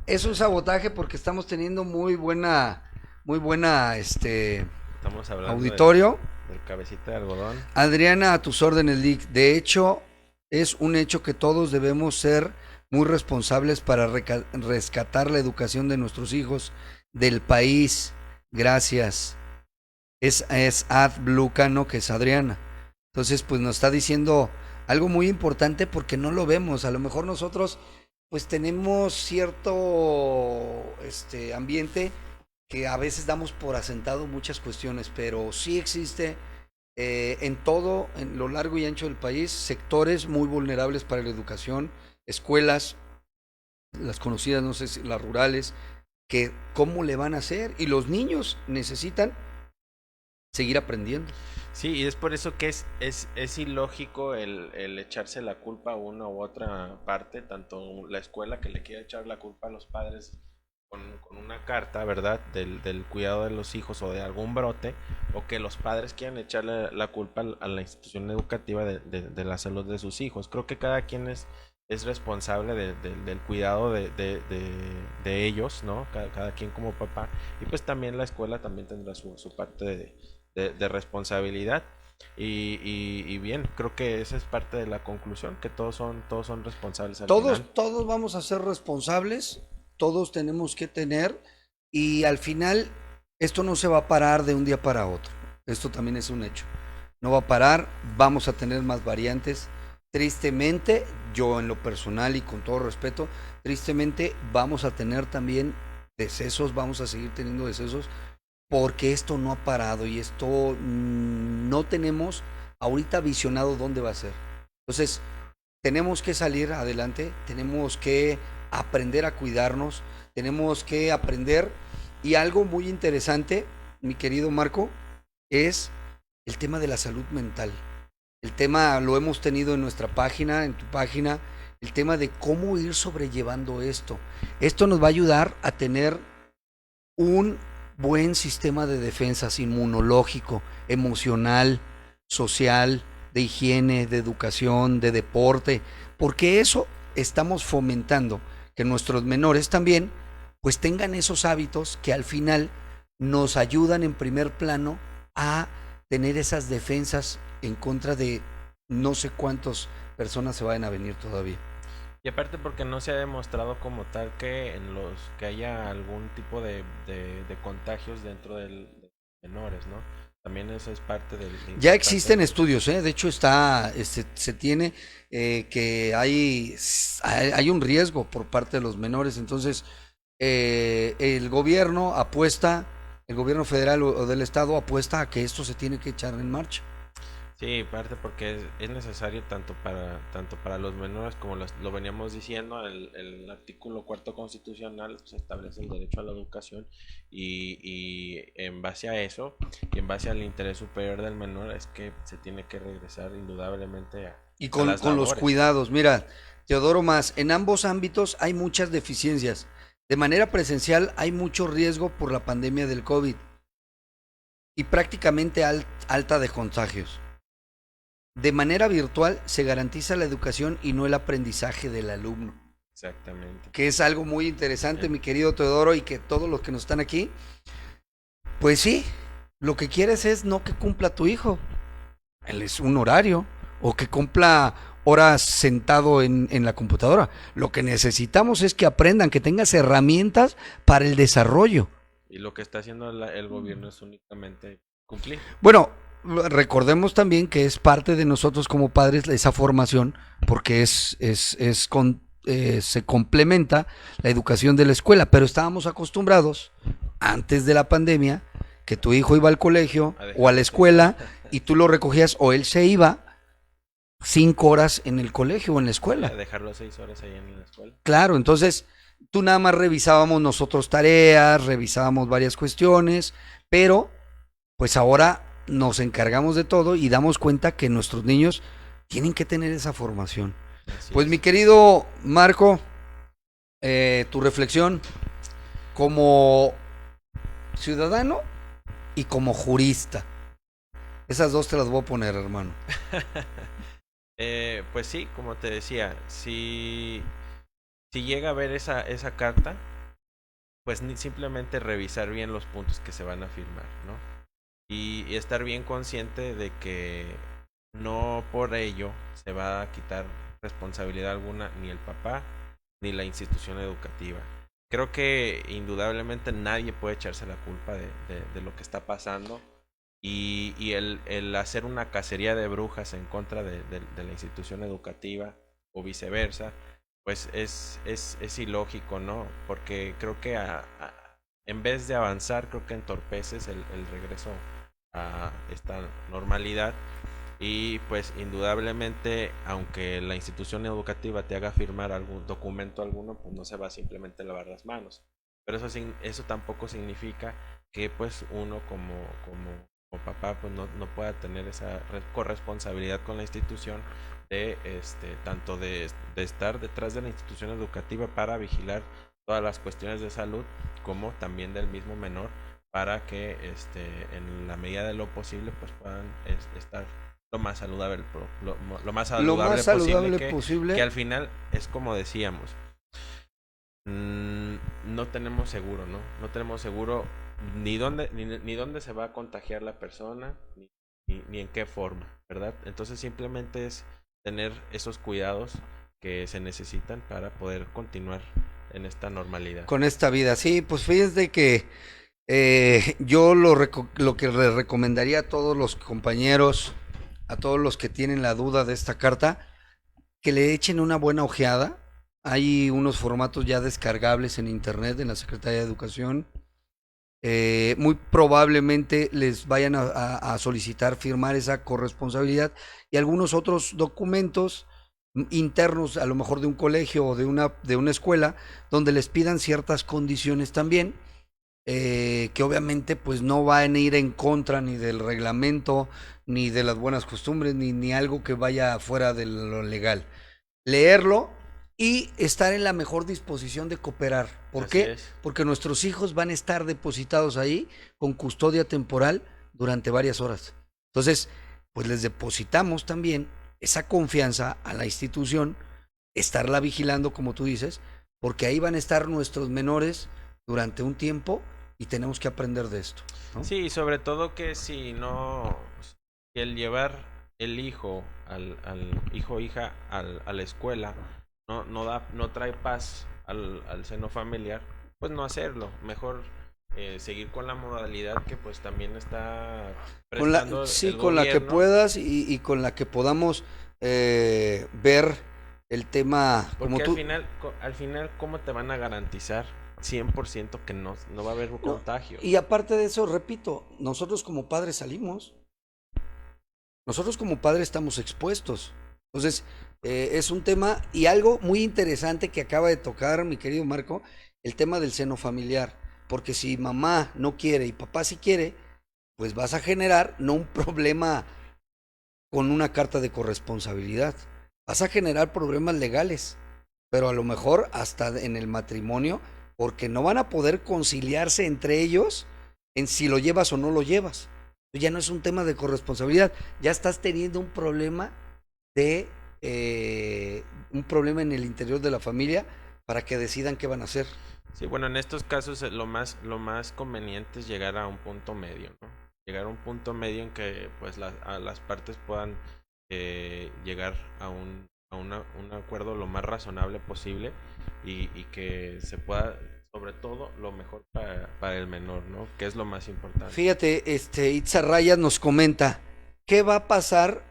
Es un sabotaje porque estamos teniendo muy buena, Estamos hablando auditorio. del cabecita de algodón. Adriana, a tus órdenes, Lick. De hecho, es un hecho que todos debemos ser muy responsables para rescatar la educación de nuestros hijos, del país. Gracias. Es AdBlue Cano, que es Adriana. Entonces, pues nos está diciendo algo muy importante porque no lo vemos. A lo mejor nosotros, pues tenemos cierto ambiente que a veces damos por asentado muchas cuestiones, pero sí existe en todo, en lo largo y ancho del país, sectores muy vulnerables para la educación, escuelas, las conocidas, no sé si las rurales, que cómo le van a hacer y los niños necesitan seguir aprendiendo. Sí, y es por eso que es ilógico el echarse la culpa a una u otra parte, tanto la escuela que le quiere echar la culpa a los padres con una carta, ¿verdad? Del cuidado de los hijos o de algún brote, o que los padres quieran echarle la culpa a la institución educativa de la salud de sus hijos. Creo que cada quien es responsable del cuidado de ellos, ¿no? Cada quien como papá. Y pues también la escuela también tendrá su parte de responsabilidad. Y bien, creo que esa es parte de la conclusión, que todos son responsables al final. Todos vamos a ser responsables, todos tenemos que tener, y al final esto no se va a parar de un día para otro. Esto también es un hecho. No va a parar, vamos a tener más variantes. Tristemente, yo en lo personal y con todo respeto, tristemente vamos a tener también decesos, vamos a seguir teniendo decesos porque esto no ha parado y esto no tenemos ahorita visionado dónde va a ser. Entonces, tenemos que salir adelante, tenemos que aprender a cuidarnos, tenemos que aprender, y algo muy interesante, mi querido Marco, es el tema de la salud mental. El tema lo hemos tenido en nuestra página, en tu página, el tema de cómo ir sobrellevando esto. Esto nos va a ayudar a tener un buen sistema de defensas inmunológico, emocional, social, de higiene, de educación, de deporte, porque eso estamos fomentando, que nuestros menores también pues tengan esos hábitos que al final nos ayudan en primer plano a tener esas defensas en contra de no sé cuántas personas se vayan a venir todavía. Y aparte porque no se ha demostrado como tal que en los que haya algún tipo de contagios dentro de menores, ¿no? También eso es parte de Ya importante. existen estudios, de hecho se tiene que hay un riesgo por parte de los menores, entonces el gobierno apuesta, el gobierno federal o del estado apuesta a que esto se tiene que echar en marcha. Sí, parte porque es necesario tanto para los menores como lo veníamos diciendo, el artículo cuarto constitucional pues, establece el derecho a la educación y en base a eso y en base al interés superior del menor es que se tiene que regresar indudablemente Y a las con los labores. cuidados, mira, Teodoro Más, en ambos ámbitos hay muchas deficiencias. De manera presencial hay mucho riesgo por la pandemia del COVID y prácticamente alta de contagios. De manera virtual se garantiza la educación y no el aprendizaje del alumno, Exactamente. que es algo muy interesante, Eh, mi querido Teodoro, y que todos los que nos están aquí, pues sí, lo que quieres es no que cumpla tu hijo, él es un horario, o que cumpla horas sentado en la computadora. Lo que necesitamos es que aprendan, que tengas herramientas para el desarrollo. y lo que está haciendo el gobierno es únicamente cumplir. Bueno, recordemos también que es parte de nosotros como padres esa formación, porque se complementa la educación de la escuela, pero estábamos acostumbrados antes de la pandemia que tu hijo iba al colegio o a la escuela y tú lo recogías o él se iba 5 horas en el colegio o en la escuela. Dejarlo 6 horas ahí en la escuela. Claro, entonces tú nada más revisábamos nosotros tareas, revisábamos varias cuestiones, pero pues ahora nos encargamos de todo y damos cuenta que nuestros niños tienen que tener esa formación. Así Pues es. mi querido Marco, tu reflexión como ciudadano y como jurista. Esas dos te las voy a poner, hermano. Pues sí, como te decía, si llega a ver esa carta, pues simplemente revisar bien los puntos que se van a firmar, ¿no? Y estar bien consciente de que no por ello se va a quitar responsabilidad alguna ni el papá ni la institución educativa. Creo que indudablemente nadie puede echarse la culpa de lo que está pasando y el hacer una cacería de brujas en contra de la institución educativa o viceversa, pues es ilógico, ¿no? Porque creo que en vez de avanzar, creo que entorpeces el regreso a esta normalidad y pues indudablemente aunque la institución educativa te haga firmar algún documento alguno, pues no se va a simplemente lavar las manos, pero eso tampoco significa que pues uno como papá pues no pueda tener esa corresponsabilidad con la institución de tanto de estar detrás de la institución educativa para vigilar todas las cuestiones de salud como también del mismo menor para que en la medida de lo posible pues puedan estar lo más saludable lo más saludable posible. que al final es como decíamos, no tenemos seguro, no tenemos seguro ni dónde se va a contagiar la persona ni en qué forma, ¿verdad? Entonces simplemente es tener esos cuidados que se necesitan para poder continuar en esta normalidad. Con esta vida, sí, pues fíjense que yo lo que le recomendaría a todos los compañeros, a todos los que tienen la duda de esta carta, que le echen una buena ojeada. Hay unos formatos ya descargables en internet en la Secretaría de Educación. Muy probablemente les vayan a solicitar firmar esa corresponsabilidad y algunos otros documentos internos, a lo mejor de un colegio o de una escuela, donde les pidan ciertas condiciones también, que obviamente pues no van a ir en contra ni del reglamento, ni de las buenas costumbres, ni algo que vaya fuera de lo legal. Leerlo y estar en la mejor disposición de cooperar. ¿Por Así qué? es. Porque nuestros hijos van a estar depositados ahí con custodia temporal durante varias horas. Entonces, pues les depositamos también esa confianza a la institución, estarla vigilando, como tú dices, porque ahí van a estar nuestros menores durante un tiempo y tenemos que aprender de esto, ¿no? Sí, sobre todo que si no, que el llevar el hijo al hijo o hija a la escuela no trae paz al seno familiar, pues no hacerlo, mejor seguir con la modalidad que pues también está prestando Sí, el con la que gobierno, puedas y con la que podamos ver el tema como porque tú. al final ¿cómo te van a garantizar 100% que no va a haber No, contagios? y aparte de eso, repito, nosotros como padres salimos, nosotros como padres estamos expuestos. Entonces, es un tema y algo muy interesante que acaba de tocar mi querido Marco, el tema del seno familiar. Porque si mamá no quiere y papá sí quiere, pues vas a generar no un problema con una carta de corresponsabilidad, vas a generar problemas legales, pero a lo mejor hasta en el matrimonio, porque no van a poder conciliarse entre ellos en si lo llevas o no lo llevas. Ya no es un tema de corresponsabilidad, ya estás teniendo de un problema en el interior de la familia para que decidan qué van a hacer. Sí, bueno, en estos casos lo más conveniente es llegar a un punto medio, ¿no? Llegar a un punto medio en que pues a las partes puedan llegar un acuerdo lo más razonable posible y que se pueda, sobre todo, lo mejor para el menor, ¿no? Que es lo más importante. Fíjate, Itza Rayas nos comenta, ¿qué va a pasar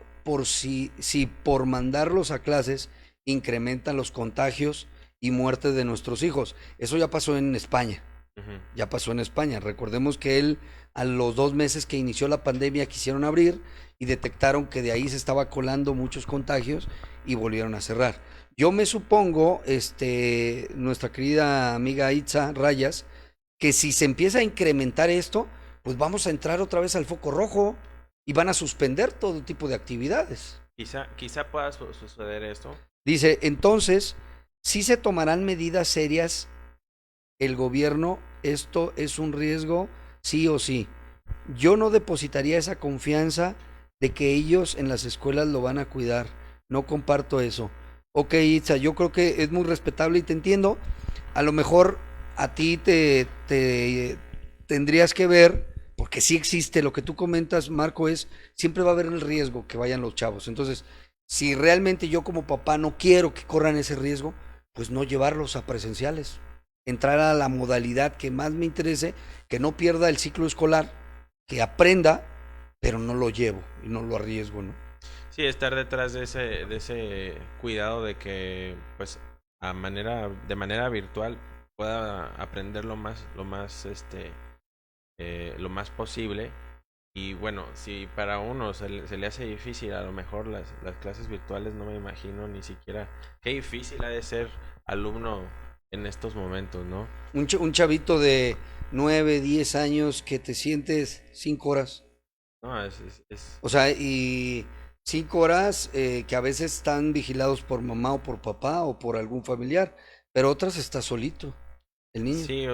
si por mandarlos a clases incrementan los contagios y muertes de nuestros hijos? Eso ya pasó en España. Ujú. Ya pasó en España. Recordemos que a los 2 meses que inició la pandemia, quisieron abrir y detectaron que de ahí se estaba colando muchos contagios y volvieron a cerrar. Yo me supongo, nuestra querida amiga Itza Rayas, que si se empieza a incrementar esto, pues vamos a entrar otra vez al foco rojo y van a suspender todo tipo de actividades. Quizá pueda suceder esto. Dice, entonces, si se tomarán medidas serias el gobierno, esto es un riesgo, sí o sí. Yo no depositaría esa confianza de que ellos en las escuelas lo van a cuidar. No comparto eso. Ok, Itza, yo creo que es muy respetable y te entiendo. A lo mejor a ti te tendrías que ver, porque sí existe lo que tú comentas, Marco, siempre va a haber el riesgo que vayan los chavos. Entonces, si realmente yo como papá no quiero que corran ese riesgo, pues no llevarlos a presenciales, entrar a la modalidad que más me interese, que no pierda el ciclo escolar, que aprenda, pero no lo llevo y no lo arriesgo, ¿no? Sí, estar detrás de ese cuidado de que, pues, de manera virtual pueda aprender lo más posible. Y bueno, si para uno se le hace difícil, a lo mejor las clases virtuales, no me imagino ni siquiera qué difícil ha de ser alumno en estos momentos, ¿no? Un chavito de 9, 10 años que te sientes 5 horas. No, O sea, y 5 horas que a veces están vigilados por mamá o por papá o por algún familiar, pero otras está solito, el niño. sí,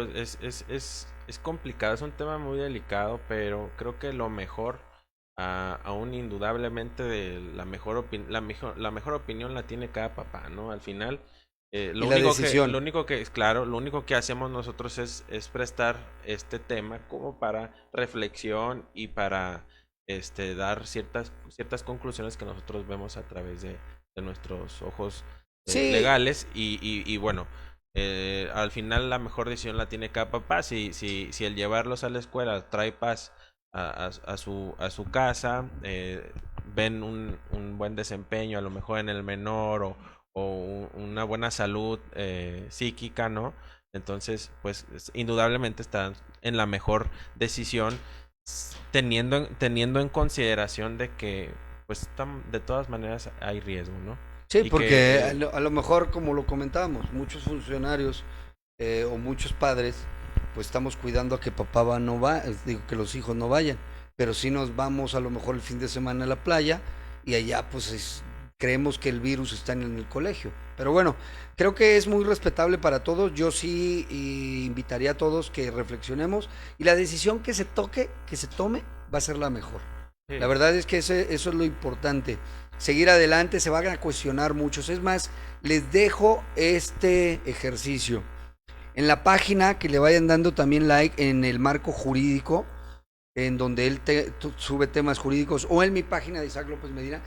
es complicado, es un tema muy delicado, pero creo que lo mejor, aún indudablemente, la mejor opinión la tiene cada papá, ¿no? Al final, Y la decisión. lo único que hacemos nosotros es prestar este tema como para reflexión y para dar ciertas conclusiones que nosotros vemos a través de nuestros ojos Sí, legales y bueno, al final la mejor decisión la tiene cada papá. Si el llevarlos a la escuela trae paz a su casa, ven un buen desempeño, a lo mejor en el menor, o una buena salud psíquica, ¿no? Entonces, pues indudablemente están en la mejor decisión, teniendo en consideración de que, pues, de todas maneras hay riesgo, ¿no? sí, Y porque a que lo, a lo mejor, como lo comentábamos, muchos funcionarios o muchos padres, pues estamos cuidando a que no va, digo que los hijos no vayan, pero sí nos vamos a lo mejor el fin de semana a la playa y allá pues creemos que el virus está en el colegio. Pero bueno, creo que es muy respetable para todos. Yo sí invitaría a todos que reflexionemos y la decisión que se tome, va a ser la mejor. La sí. verdad es que eso es lo importante. Seguir adelante, se van a cuestionar muchos. Es más, les dejo este ejercicio. En la página que le vayan dando también like en el marco jurídico, en donde él sube temas jurídicos, o en mi página de Isaac López Medina,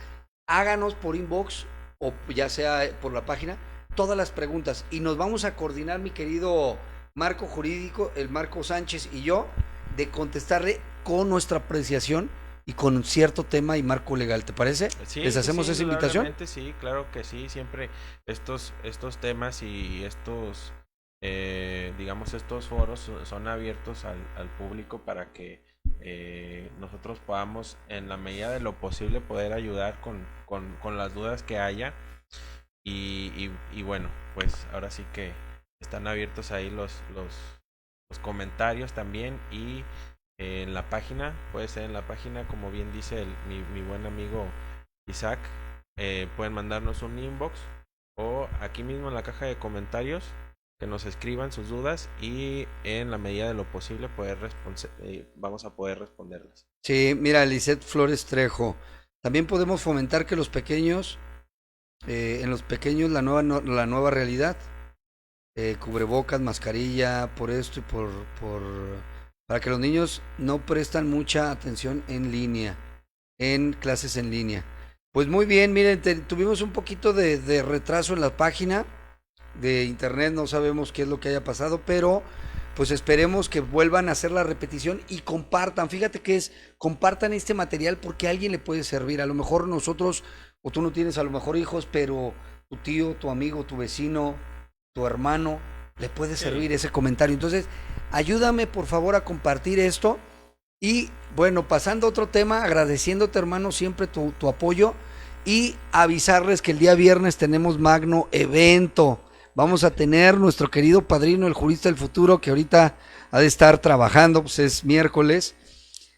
háganos por inbox o ya sea por la página todas las preguntas y nos vamos a coordinar, mi querido Marco Jurídico, el Marco Sánchez y yo, de contestarle con nuestra apreciación y con cierto tema y marco legal. ¿Te parece? Sí, ¿Les sí, sí, hacemos esa invitación? indudablemente sí, claro que sí, siempre estos temas y digamos, estos foros son abiertos al público para que nosotros podamos, en la medida de lo posible, poder ayudar con las dudas que haya. Y bueno, pues ahora sí que están abiertos ahí los comentarios también y en la página, puede ser en la página, como bien dice mi buen amigo Isaac, pueden mandarnos un inbox o aquí mismo en la caja de comentarios que nos escriban sus dudas y en la medida de lo posible vamos a poder responderlas. Sí, mira, Lisette Flores Trejo. También podemos fomentar que en los pequeños la nueva realidad, cubrebocas, mascarilla, por esto y para que los niños no prestan mucha atención en línea, en clases en línea. Pues muy bien, miren, tuvimos un poquito de retraso en la página de internet, no sabemos qué es lo que haya pasado, pero pues esperemos que vuelvan a hacer la repetición y compartan. Fíjate que compartan este material porque a alguien le puede servir. A lo mejor nosotros, o tú no tienes a lo mejor hijos, pero tu tío, tu amigo, tu vecino, tu hermano, le puede servir ese comentario. Entonces, ayúdame por favor a compartir esto. Y bueno, pasando a otro tema, agradeciéndote, hermano, siempre tu apoyo y avisarles que el día viernes tenemos magno evento. Vamos a tener nuestro querido padrino, el jurista del futuro, que ahorita ha de estar trabajando, pues es miércoles,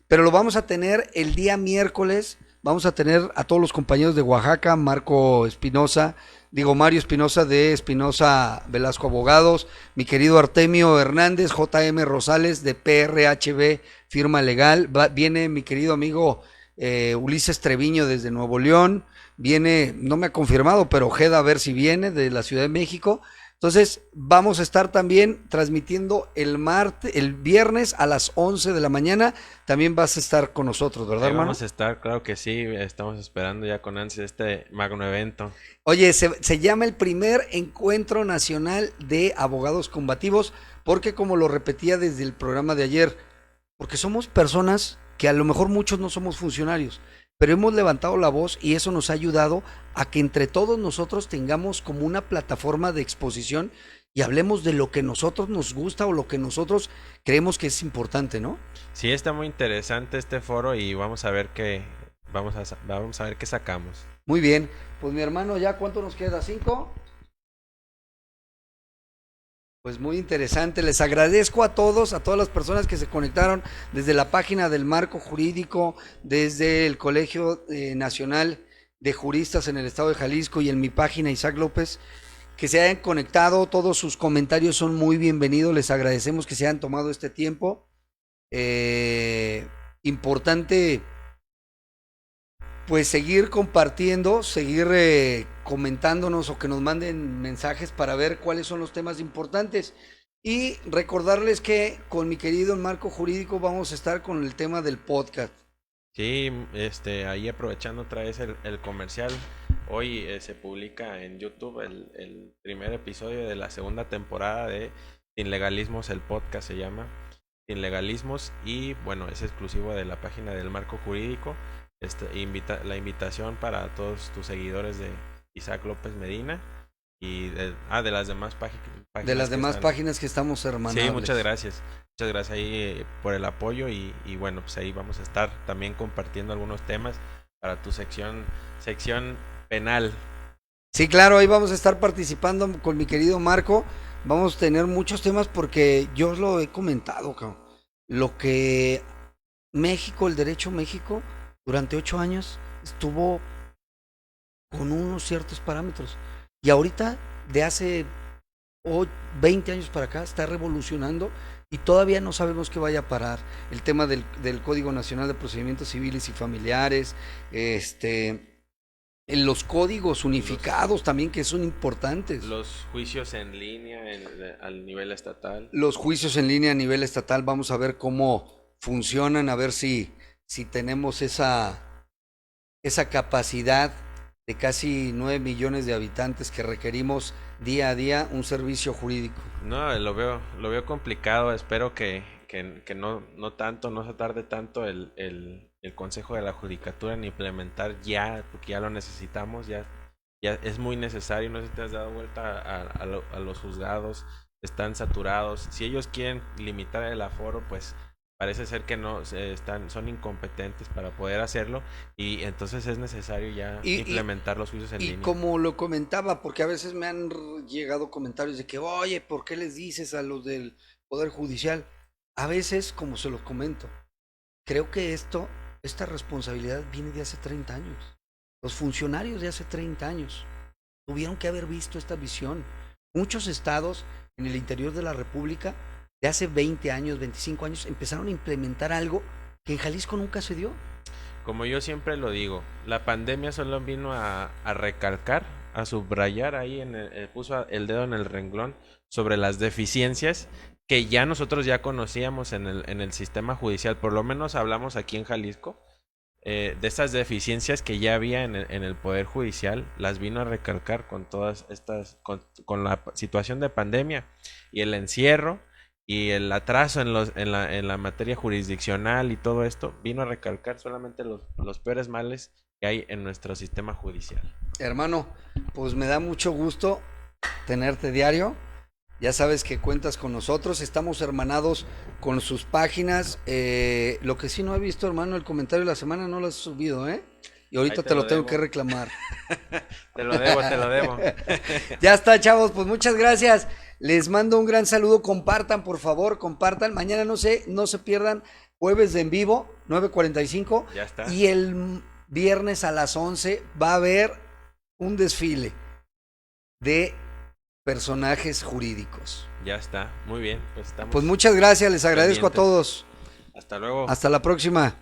pero lo vamos a tener el día miércoles. Vamos a tener a todos los compañeros de Oaxaca, Mario Espinosa de Espinosa Velasco Abogados, mi querido Artemio Hernández, JM Rosales de PRHB Firma Legal, viene mi querido amigo Ulises Treviño desde Nuevo León, viene, no me ha confirmado, pero Ojeda a ver si viene de la Ciudad de México. Entonces vamos a estar también transmitiendo el viernes a las 11 de la mañana. También vas a estar con nosotros, ¿verdad, hermano? Vamos a estar, claro que sí. Estamos esperando ya con ansia este magno evento. Oye, se llama el primer encuentro nacional de abogados combativos, porque como lo repetía desde el programa de ayer, porque somos personas que a lo mejor muchos no somos funcionarios, pero hemos levantado la voz y eso nos ha ayudado a que entre todos nosotros tengamos como una plataforma de exposición y hablemos de lo que nosotros nos gusta o lo que nosotros creemos que es importante, ¿no? Sí, está muy interesante este foro y vamos a ver vamos a ver qué sacamos. Muy bien, pues mi hermano, ¿ya cuánto nos queda? ¿5? Pues muy interesante, les agradezco a todas las personas que se conectaron desde la página del Marco Jurídico, desde el Colegio Nacional de Juristas en el Estado de Jalisco y en mi página Isaac López, que se hayan conectado. Todos sus comentarios son muy bienvenidos, les agradecemos que se hayan tomado este tiempo. Importante pues seguir compartiendo, seguir comentándonos o que nos manden mensajes para ver cuáles son los temas importantes. Y recordarles que con mi querido Marco Jurídico vamos a estar con el tema del podcast. Sí, ahí aprovechando otra vez el comercial, hoy se publica en YouTube el primer episodio de la segunda temporada de Sin Legalismos, el podcast se llama Sin Legalismos y bueno, es exclusivo de la página del Marco Jurídico. La invitación para todos tus seguidores de Isaac López Medina y de las demás páginas. De las demás páginas que estamos hermanables. Sí, muchas gracias ahí por el apoyo y bueno, pues ahí vamos a estar también compartiendo algunos temas para tu sección penal. Sí, claro, ahí vamos a estar participando con mi querido Marco. Vamos a tener muchos temas porque yo os lo he comentado, cabrón. Lo que México, el derecho México, durante 8 años estuvo con unos ciertos parámetros. Y ahorita, de hace 20 años para acá, está revolucionando y todavía no sabemos qué vaya a parar. El tema del Código Nacional de Procedimientos Civiles y Familiares, los códigos unificados también, que son importantes. Los juicios en línea al nivel estatal. Los juicios en línea a nivel estatal, vamos a ver cómo funcionan, a ver si tenemos esa capacidad de casi 9 millones de habitantes que requerimos día a día un servicio jurídico. No, lo veo complicado. Espero que no se tarde tanto el Consejo de la Judicatura en implementar ya, porque ya lo necesitamos, ya es muy necesario. No sé si te has dado vuelta a los juzgados, están saturados. Si ellos quieren limitar el aforo, pues parece ser que son incompetentes para poder hacerlo y entonces es necesario ya implementar los juicios en línea. Y como lo comentaba, porque a veces me han llegado comentarios de que, oye, ¿por qué les dices a los del Poder Judicial? A veces, como se los comento, creo que esta responsabilidad viene de hace 30 años. Los funcionarios de hace 30 años tuvieron que haber visto esta visión. Muchos estados en el interior de la República de hace 20 años, 25 años, empezaron a implementar algo que en Jalisco nunca se dio. Como yo siempre lo digo, la pandemia solo vino a recalcar, a subrayar ahí, puso el dedo en el renglón sobre las deficiencias que ya nosotros ya conocíamos en el sistema judicial. Por lo menos hablamos aquí en Jalisco de esas deficiencias que ya había en el Poder Judicial, las vino a recalcar con todas estas, con la situación de pandemia y el encierro. y el atraso en la materia jurisdiccional y todo esto vino a recalcar solamente los peores males que hay en nuestro sistema judicial. Hermano, pues me da mucho gusto tenerte diario. Ya sabes que cuentas con nosotros, estamos hermanados con sus páginas. Lo que sí no he visto, hermano, el comentario de la semana no lo has subido, ¿eh? Y ahorita te lo tengo que reclamar. Te lo debo, te lo debo. Ya está, chavos, pues muchas gracias. Les mando un gran saludo, compartan, por favor, compartan. Mañana no se pierdan, jueves de en vivo, 9:45. Ya está. Y el viernes a las 11 va a haber un desfile de personajes jurídicos. Ya está, muy bien. Pues estamos Pues muchas gracias, les agradezco pendientes. a todos. Hasta luego. Hasta la próxima.